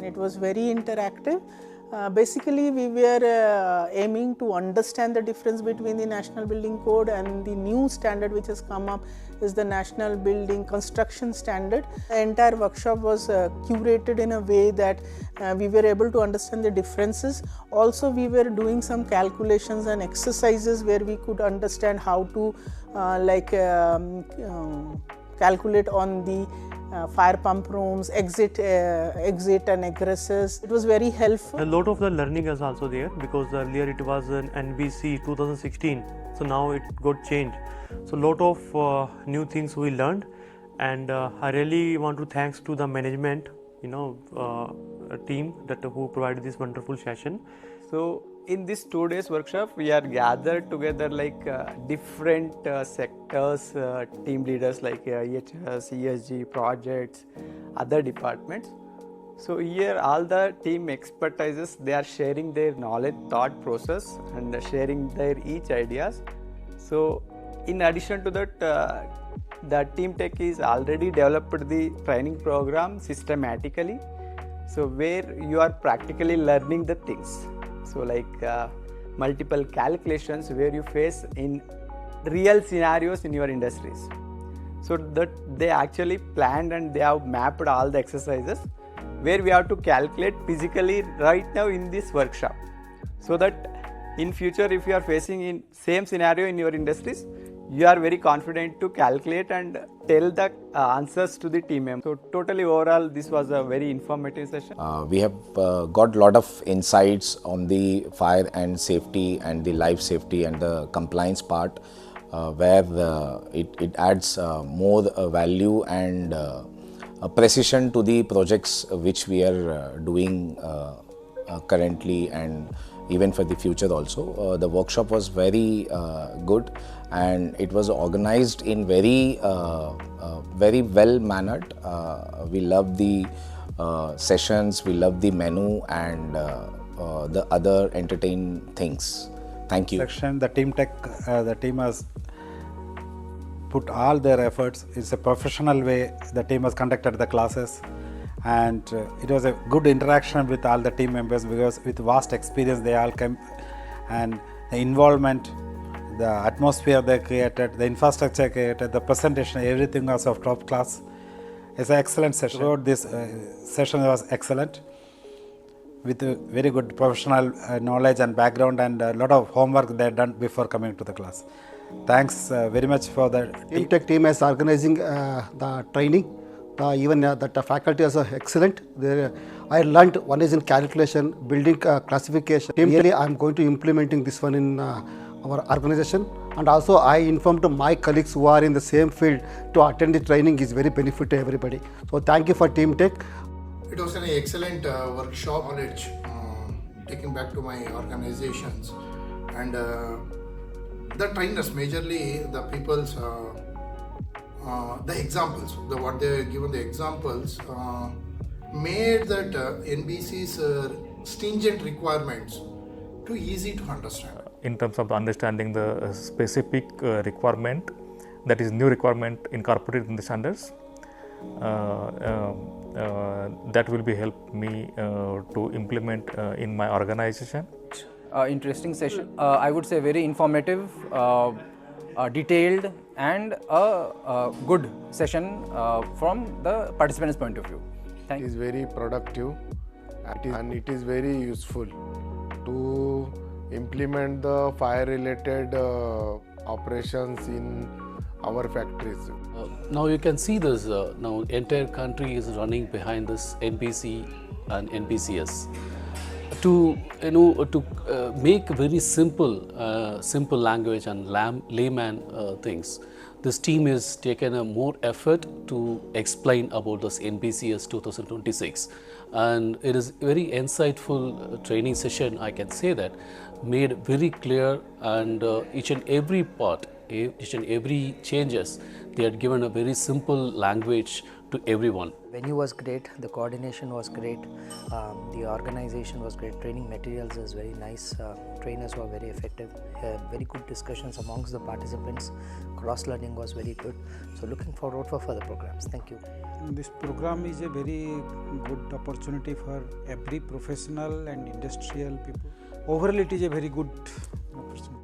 It was very interactive. Basically, we were aiming to understand the difference between the National Building Code and the new standard which has come up is the National Building Construction Standard. The entire workshop was curated in a way that we were able to understand the differences. Also, we were doing some calculations and exercises where we could understand how to calculate on the fire pump rooms, exit and egresses. It was very helpful. A lot of the learning is also there because earlier it was an NBC 2016, so now it got changed. So a lot of new things we learned, and I really want to thanks to the management, team that who provided this wonderful session. So in this 2 days workshop, we are gathered together like different sectors, team leaders like EHS, ESG, projects, other departments. So here all the team expertises, they are sharing their knowledge, thought process and sharing their each ideas. So in addition to that, the TeamTech is already developed the training program systematically. So where you are practically learning the things. So like multiple calculations where you face in real scenarios in your industries. So that they actually planned and they have mapped all the exercises where we have to calculate physically right now in this workshop. So that in future if you are facing in same scenario in your industries, you are very confident to calculate and tell the answers to the team members. So totally overall, this was a very informative session. We have got a lot of insights on the fire and safety and the life safety and the compliance part where it adds more value and precision to the projects which we are doing currently and even for the future also. The workshop was very good and it was organized in very well mannered. We love the sessions, we love the menu and the other entertaining things. Thank you. Section, the TeamTech, the team has put all their efforts. It's a professional way the team has conducted the classes. And it was a good interaction with all the team members because with vast experience they all came, and the involvement, the atmosphere they created, the infrastructure created, the presentation, everything was of top class. It's an excellent session. Throughout this session was excellent with a very good professional knowledge and background and a lot of homework they had done before coming to the class. Thanks very much for the TeamTech team is organizing the training. Even the faculty is excellent. I learned one is in calculation, building classification. Really, I am going to implementing this one in our organization, and also I informed my colleagues who are in the same field to attend the training is very benefit to everybody. So thank you for TeamTech. It was an excellent workshop knowledge taken back to my organizations, and the trainers, majorly the people's the examples, what they given the examples made that NBC's stringent requirements too easy to understand. In terms of understanding the specific requirement, that is new requirement incorporated in the standards, that will be help me to implement in my organization. Interesting session. I would say very informative, detailed and a good session from the participants' point of view. Thank you. It is very productive and it is very useful to implement the fire related operations in our factories. Now you can see this, now entire country is running behind this NBC and NBCS. To make very simple simple language and layman things, this team has taken a more effort to explain about this NBCS 2026, and it is very insightful training session. I can say that made very clear, and each and every part, each and every changes, they had given a very simple language to everyone. Venue was great, the coordination was great, the organization was great, training materials is very nice, trainers were very effective, very good discussions amongst the participants, cross learning was very good. So looking forward for further programs. Thank you. This program is a very good opportunity for every professional and industrial people. Overall, it is a very good opportunity.